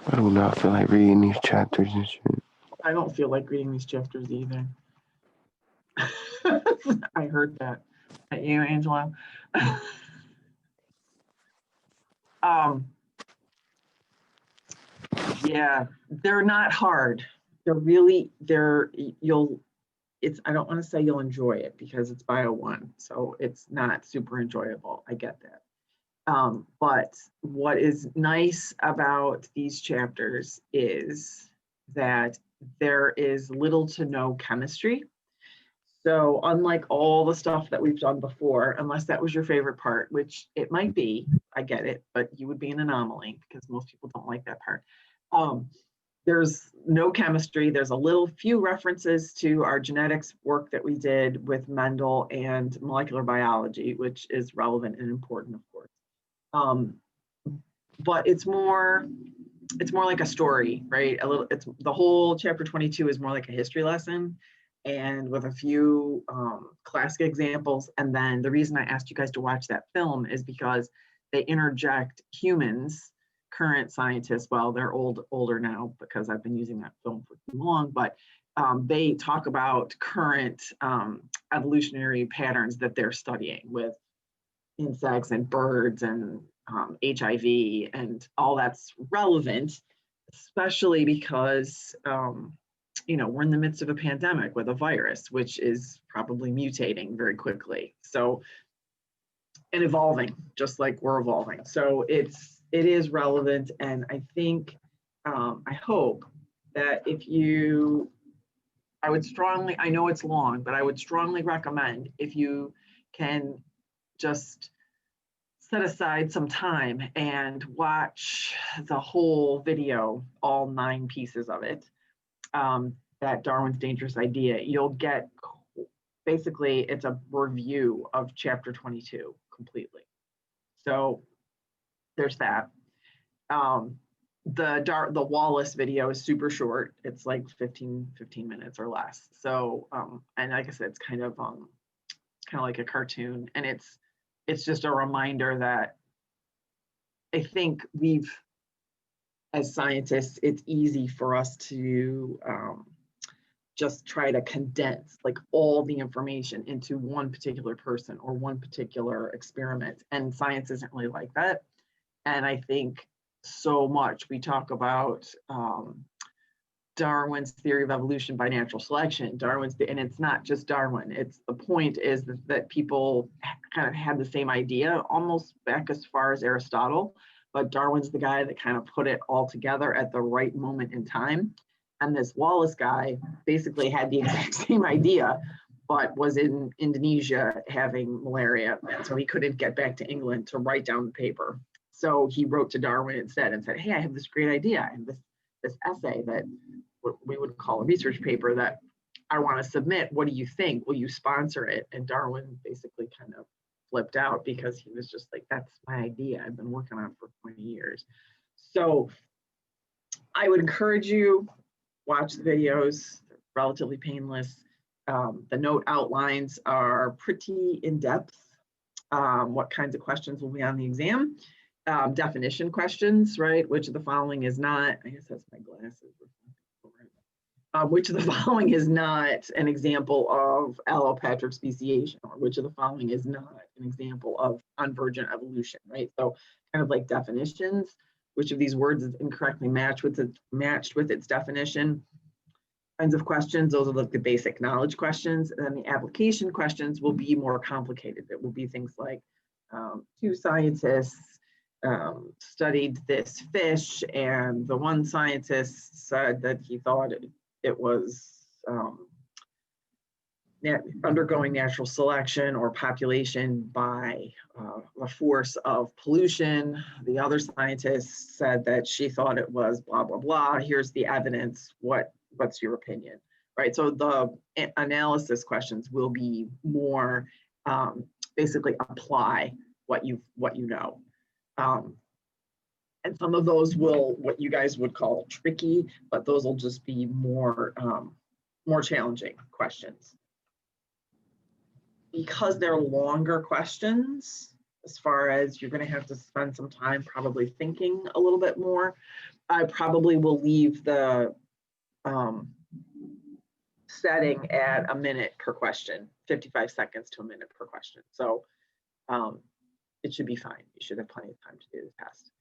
I don't know. I feel like reading these chapters and shit. I don't feel like reading these chapters either. I heard that. At you, Angela. Yeah, they're not hard. I don't want to say you'll enjoy it because it's Bio1, so it's not super enjoyable. I get that. But what is nice about these chapters is that there is little to no chemistry. So unlike all the stuff that we've done before, unless that was your favorite part, which it might be, I get it, but you would be an anomaly because most people don't like that part. There's no chemistry. There's a few references to our genetics work that we did with Mendel and molecular biology, which is relevant and important, of course. But it's more like a story, right? It's the whole chapter 22 is more like a history lesson, and with a few classic examples. And then the reason I asked you guys to watch that film is because they interject humans, current scientists. Well, they're older now because I've been using that film for too long, but they talk about current evolutionary patterns that they're studying with insects and birds and HIV, and all that's relevant, especially because we're in the midst of a pandemic with a virus, which is probably mutating very quickly. So, and evolving, just like we're evolving. So it is relevant, and I think, I hope that I know it's long, but I would strongly recommend if you can just set aside some time and watch the whole video, all 9 pieces of it, that Darwin's Dangerous Idea. You'll get, basically, it's a review of chapter 22 completely. So there's that. The Wallace video is super short. It's like 15 minutes or less. So, and like I said, it's kind of like a cartoon, and it's just a reminder that I think as scientists, it's easy for us to just try to condense like all the information into one particular person or one particular experiment. And science isn't really like that. And I think so much we talk about Darwin's theory of evolution by natural selection, and it's not just Darwin. The point is that people kind of had the same idea almost back as far as Aristotle, but Darwin's the guy that kind of put it all together at the right moment in time. And this Wallace guy basically had the exact same idea, but was in Indonesia having malaria, and so he couldn't get back to England to write down the paper. So he wrote to Darwin instead and said, "Hey, I have this great idea. I have this essay that we would call a research paper that I want to submit. What do you think? Will you sponsor it?" And Darwin basically kind of flipped out because he was just like, "That's my idea. I've been working on it for 20 years." So I would encourage you, watch the videos. They're relatively painless. The note outlines are pretty in-depth. What kinds of questions will be on the exam? Definition questions, right? Which of the following is not, I guess that's my glasses. Which of the following is not an example of allopatric speciation, or which of the following is not an example of convergent evolution, right? So kind of like definitions, which of these words is incorrectly matched with its definition. Kinds of questions, those are like the basic knowledge questions. And then the application questions will be more complicated. It will be things like 2 scientists studied this fish, and the one scientist said that he thought it was undergoing natural selection or population by a force of pollution. The other scientist said that she thought it was blah, blah, blah. Here's the evidence. What's your opinion? Right. So the analysis questions will be more basically apply what you know. And some of those will, what you guys would call tricky, but those will just be more challenging questions. Because they're longer questions, as far as you're going to have to spend some time probably thinking a little bit more, I probably will leave the setting at a minute per question, 55 seconds to a minute per question. So it should be fine. You should have plenty of time to do the test.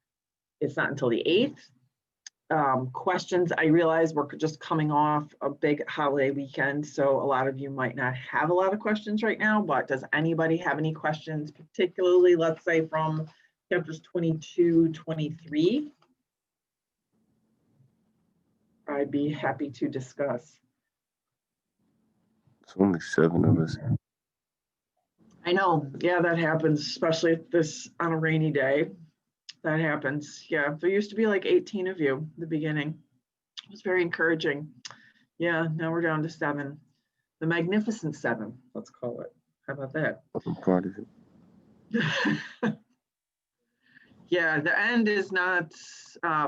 It's not until the 8th. Questions, I realize we're just coming off a big holiday weekend, so a lot of you might not have a lot of questions right now, but does anybody have any questions, particularly, let's say, from chapters 22, 23? I'd be happy to discuss. It's only 7 of us. I know, yeah, that happens, especially on a rainy day. That happens. Yeah, there used to be like 18 of you at the beginning. It was very encouraging. Yeah, now we're down to 7. The magnificent 7, let's call it. How about that? I'm proud of it. Yeah, the end is not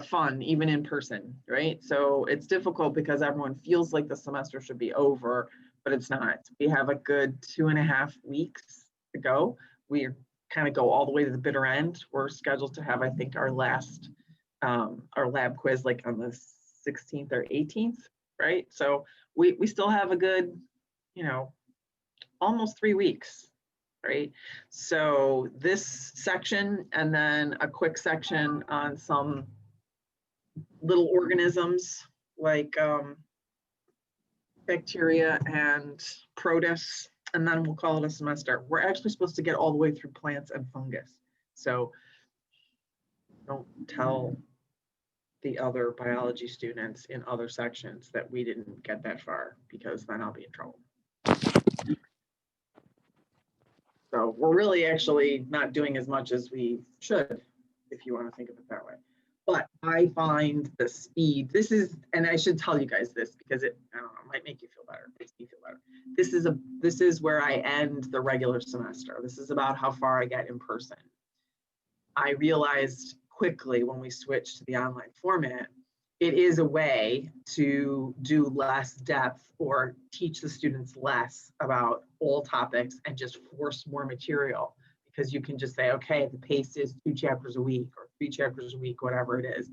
fun, even in person, right? So it's difficult because everyone feels like the semester should be over, but it's not. We have a good 2.5 weeks to go. We kind of go all the way to the bitter end. We're scheduled to have, I think, our last, our lab quiz like on the 16th or 18th, right? So we still have a good, almost 3 weeks, right? So this section and then a quick section on some little organisms like bacteria and protists, and then we'll call it a semester. We're actually supposed to get all the way through plants and fungus. So don't tell the other biology students in other sections that we didn't get that far, because then I'll be in trouble. So we're really actually not doing as much as we should, if you want to think of it that way. But I find the speed, and I should tell you guys this because it, I don't know, might make you feel better, makes me feel better. This is where I end the regular semester. This is about how far I get in person. I realized quickly when we switched to the online format, it is a way to do less depth or teach the students less about all topics and just force more material, because you can just say, okay, the pace is 2 chapters a week or 3 chapters a week, whatever it is.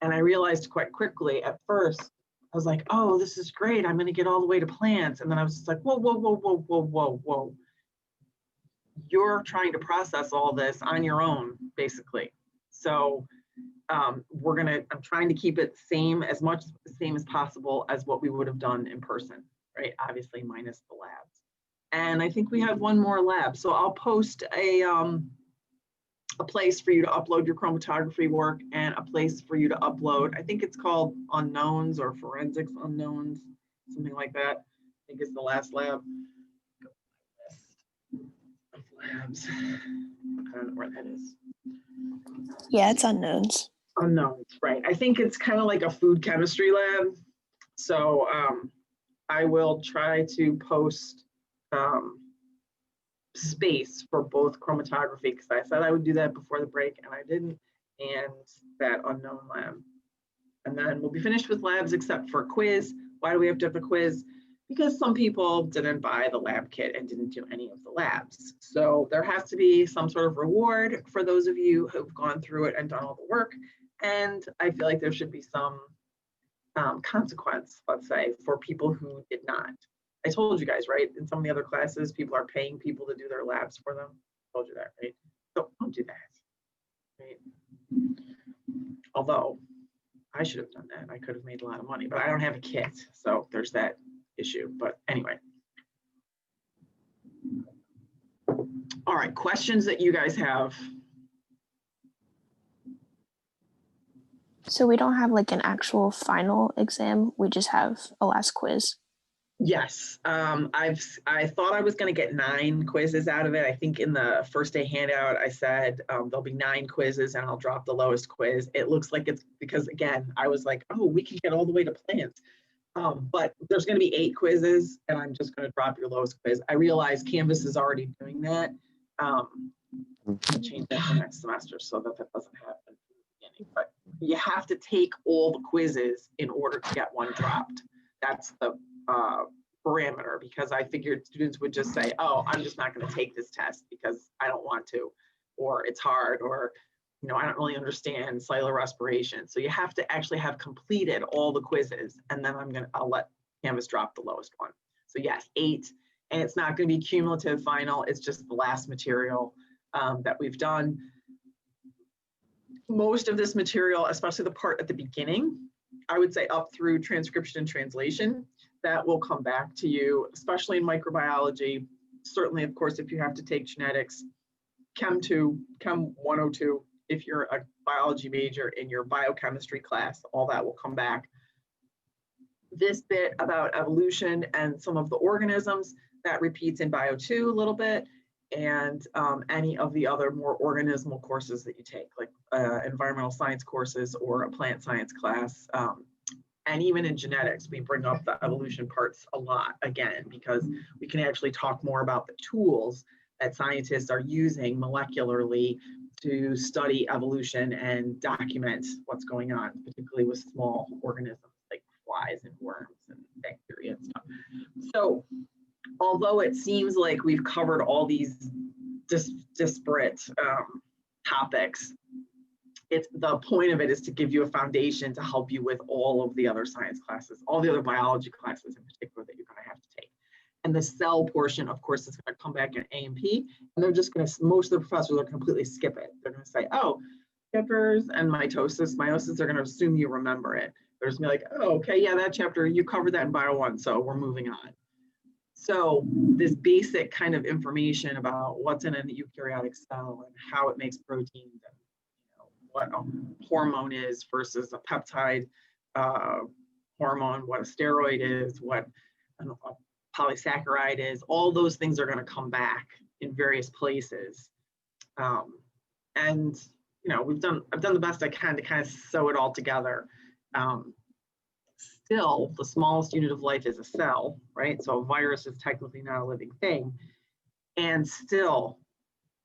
And I realized quite quickly at first, I was like, oh, this is great. I'm going to get all the way to plants. And then I was just like, whoa, whoa, whoa, whoa, whoa, whoa, whoa. You're trying to process all this on your own, basically. So I'm trying to keep it as much the same as possible as what we would have done in person, right? Obviously minus the labs. And I think we have one more lab. So I'll post a place for you to upload your chromatography work and a place for you to upload, I think it's called unknowns or forensics unknowns, something like that. I think it's the last lab. Labs. I don't know where that is. Yeah, it's unknowns. Unknowns, right. I think it's kind of like a food chemistry lab. So I will try to post space for both chromatography, because I said I would do that before the break and I didn't, and that unknown lab. And then we'll be finished with labs except for a quiz. Why do we have to have a quiz? Because some people didn't buy the lab kit and didn't do any of the labs. So there has to be some sort of reward for those of you who've gone through it and done all the work. And I feel like there should be some consequence, let's say, for people who did not. I told you guys, right? In some of the other classes, people are paying people to do their labs for them. I told you that, right? So don't do that, right? Although I should have done that. I could have made a lot of money, but I don't have a kit. So there's that issue. But anyway. All right, questions that you guys have. So we don't have like an actual final exam. We just have a last quiz. Yes, I thought I was going to get 9 quizzes out of it. I think in the first day handout, I said there'll be 9 quizzes and I'll drop the lowest quiz. It looks like it's because, again, I was like, oh, we can get all the way to plants. But there's going to be 8 quizzes and I'm just going to drop your lowest quiz. I realize Canvas is already doing that. I'll change that for next semester so that doesn't happen in the beginning. But you have to take all the quizzes in order to get one dropped. That's the parameter, because I figured students would just say, oh, I'm just not going to take this test because I don't want to, or it's hard, or I don't really understand cellular respiration. So you have to actually have completed all the quizzes, and then I'll let Canvas drop the lowest one. So yes, 8, and it's not going to be cumulative final. It's just the last material that we've done. Most of this material, especially the part at the beginning, I would say up through transcription and translation, that will come back to you, especially in microbiology. Certainly, of course, if you have to take genetics, Chem 2, Chem 102, if you're a biology major in your biochemistry class, all that will come back. This bit about evolution and some of the organisms, that repeats in Bio 2 a little bit, and any of the other more organismal courses that you take, like environmental science courses or a plant science class. And even in genetics, we bring up the evolution parts a lot, again, because we can actually talk more about the tools that scientists are using molecularly to study evolution and document what's going on, particularly with small organisms like flies and worms and bacteria and stuff. So although it seems like we've covered all these disparate topics, the point of it is to give you a foundation to help you with all of the other science classes, all the other biology classes in particular that you're going to have to take. And the cell portion, of course, is going to come back in A&P, and they're just going to, most of the professors are completely skip it. They're going to say, oh, skippers and mitosis, meiosis, they're going to assume you remember it. They're just going to be like, oh, okay, yeah, that chapter, you covered that in Bio 1, so we're moving on. So this basic kind of information about what's in a eukaryotic cell and how it makes proteins, and what a hormone is versus a peptide hormone, what a steroid is, what a polysaccharide is, all those things are going to come back in various places. And I've done the best I can to kind of sew it all together. Still, the smallest unit of life is a cell, right? So a virus is technically not a living thing. And still,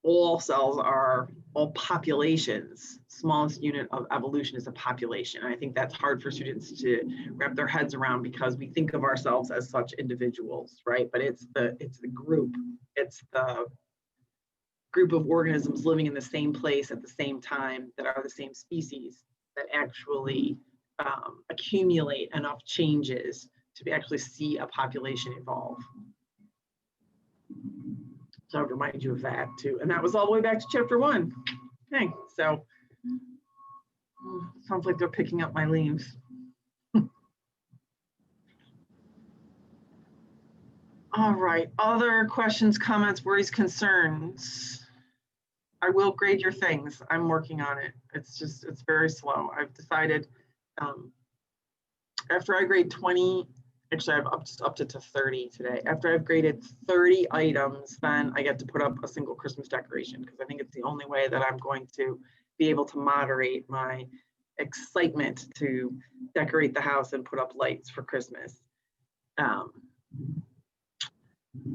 all cells are, all populations, smallest unit of evolution is a population. And I think that's hard for students to wrap their heads around, because we think of ourselves as such individuals, right? But it's the group, it's the group of organisms living in the same place at the same time that are the same species that actually accumulate enough changes to actually see a population evolve. So I would remind you of that too. And that was all the way back to chapter 1. Okay, so sounds like they're picking up my leaves. All right, other questions, comments, worries, concerns? I will grade your things. I'm working on it. It's very slow. I've decided after I grade 20, actually I've upped it to 30 today. After I've graded 30 items, then I get to put up a single Christmas decoration, because I think it's the only way that I'm going to be able to moderate my excitement to decorate the house and put up lights for Christmas,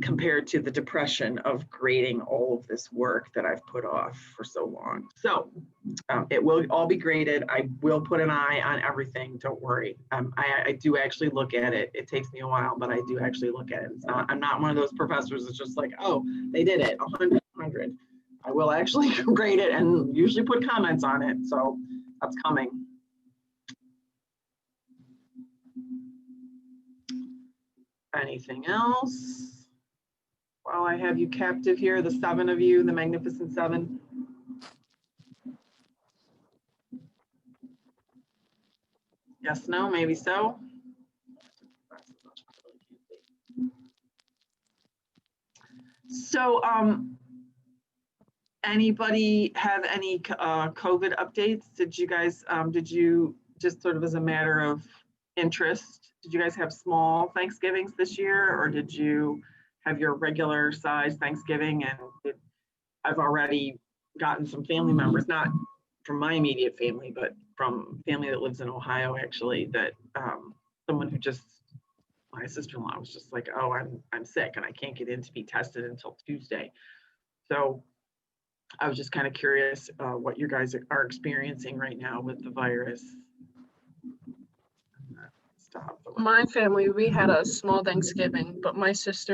compared to the depression of grading all of this work that I've put off for so long. So it will all be graded. I will put an eye on everything, don't worry. I do actually look at it. It takes me a while, but I do actually look at it. I'm not one of those professors that's just like, oh, they did it, 100. I will actually grade it and usually put comments on it, so that's coming. Anything else? While I have you captive here, the 7 of you, the magnificent 7. Yes, no, maybe so. So, anybody have any COVID updates? Did you guys, did you just sort of as a matter of interest, did you guys have small Thanksgivings this year, or did you have your regular size Thanksgiving? And I've already gotten some family members, not from my immediate family, but from family that lives in Ohio, actually, that someone who just, my sister-in-law was just like, oh, I'm sick and I can't get in to be tested until Tuesday. So I was just kind of curious what you guys are experiencing right now with the virus. My family, we had a small Thanksgiving, but my sister